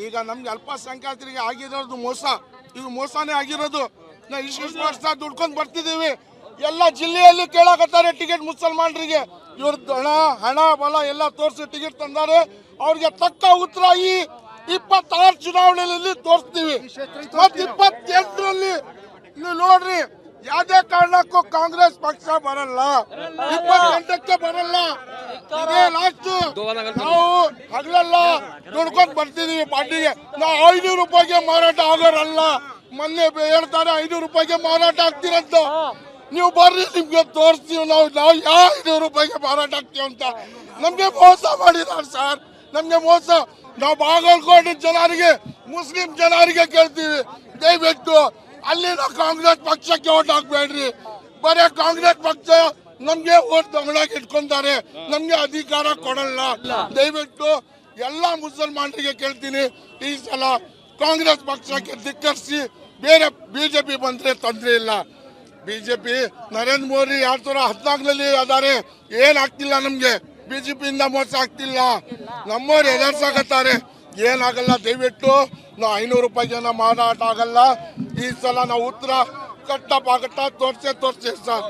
ಈಗ ನಮ್ಗೆ ಅಲ್ಪಸಂಖ್ಯಾತರಿಗೆ ಆಗಿರೋದು ಮೋಸ, ಇದು ಮೋಸನೇ ಆಗಿರೋದು. ನಾವು ಇಷ್ಟು ವರ್ಷ ದುಡ್ಕೊಂಡು ಬರ್ತಿದ್ದೀವಿ, ಎಲ್ಲ ಜಿಲ್ಲೆಯಲ್ಲಿ ಕೇಳಾಕತ್ತಾರೆ ಟಿಕೆಟ್ ಮುಸಲ್ಮಾನರಿಗೆ. ಇವ್ರದ್ದು ಹಣ ಬಲ ಎಲ್ಲ ತೋರಿಸಿ ಟಿಕೆಟ್ ತಂದಾರೆ. ಅವ್ರಿಗೆ ತಕ್ಕ ಉತ್ತರ ಈ 26 ಚುನಾವಣೆಯಲ್ಲಿ ತೋರಿಸ್ತೀವಿ. ಮತ್ತು 28ರಲ್ಲಿ ನೀವು ನೋಡ್ರಿ, ಯಾವುದೇ ಕಾರಣಕ್ಕೂ ಕಾಂಗ್ರೆಸ್ ಪಕ್ಷ ಬರಲ್ಲ, 28ಕ್ಕೆ ಬರಲ್ಲ. ಇದೇ ಲಾಸ್ಟ್. ನಾವು ಹಗಲೆಲ್ಲ ದುಡ್ಕೊಂಡು ಬರ್ತಿದೀವಿ ಪಾರ್ಟಿಗೆ. ನಾವು 500 ರೂಪಾಯಿಗೆ ಮಾರಾಟ ಆಗೋರಲ್ಲ. ಮೊನ್ನೆ ಹೇಳ್ತಾರೆ 500 ರೂಪಾಯಿಗೆ ಮಾರಾಟ ಆಗ್ತಿರಂತ. ನೀವು ಬರ್ರಿ, ನಿಮ್ಗೆ ತೋರಿಸ್ತೀವಿ ನಾವು ಯಾವ 500 ರೂಪಾಯಿಗೆ ಮಾರಾಟ ಆಗ್ತೀವಿ ಅಂತ. ನಮ್ಗೆ ಮೋಸ ಮಾಡಿದ್ದಾರೆ ಸರ್, ನಮ್ಗೆ ಮೋಸ. ನಾವು ಬಾಗಲಕೋಟೆ ಜನರಿಗೆ, ಮುಸ್ಲಿಂ ಜನರಿಗೆ ಕೇಳ್ತೀವಿ, ದಯವಿಟ್ಟು ಅಲ್ಲಿನ ಕಾಂಗ್ರೆಸ್ ಪಕ್ಷಕ್ಕೆ ಓಟ್ ಹಾಕ್ಬೇಡ್ರಿ. ಬರೀ ಕಾಂಗ್ರೆಸ್ ಪಕ್ಷ ನಮ್ಗೆ ಓಟ್ ತಗೊಳಕ್ ಇಟ್ಕೊಂತಾರೆ, ನಮ್ಗೆ ಅಧಿಕಾರ ಕೊಡಲ್ಲ. ದಯವಿಟ್ಟು ಎಲ್ಲ ಮುಸಲ್ಮಾನರಿಗೆ ಕೇಳ್ತೀನಿ, ಈ ಸಲ ಕಾಂಗ್ರೆಸ್ ಪಕ್ಷಕ್ಕೆ ಧಿಕ್ಕರಿಸಿ ಬೇರೆ ಬಿಜೆಪಿ ಬಂದ್ರೆ ತೊಂದರೆ ಇಲ್ಲ. ಬಿಜೆಪಿ ನರೇಂದ್ರ ಮೋದಿ 2014ರಲ್ಲಿ ಅದಾರೆ, ಏನಾಗ್ತಿಲ್ಲ ನಮ್ಗೆ. ಬಿಜೆಪಿಯಿಂದ ಮೋಸ ಆಗ್ತಿಲ್ಲ, ನಮ್ಮವ್ರು ಎದುರ್ಸಾಕತ್ತಾರೆ, ಏನಾಗಲ್ಲ. ದಯವಿಟ್ಟು ನಾವು 500 ರೂಪಾಯಿಗೆ ಮಾರಾಟ ಆಗಲ್ಲ. ಈ ಸಲ ನಾವು ಉತ್ತರ ಕಟ್ಟ ತೋರ್ಸೇ ಸರ್.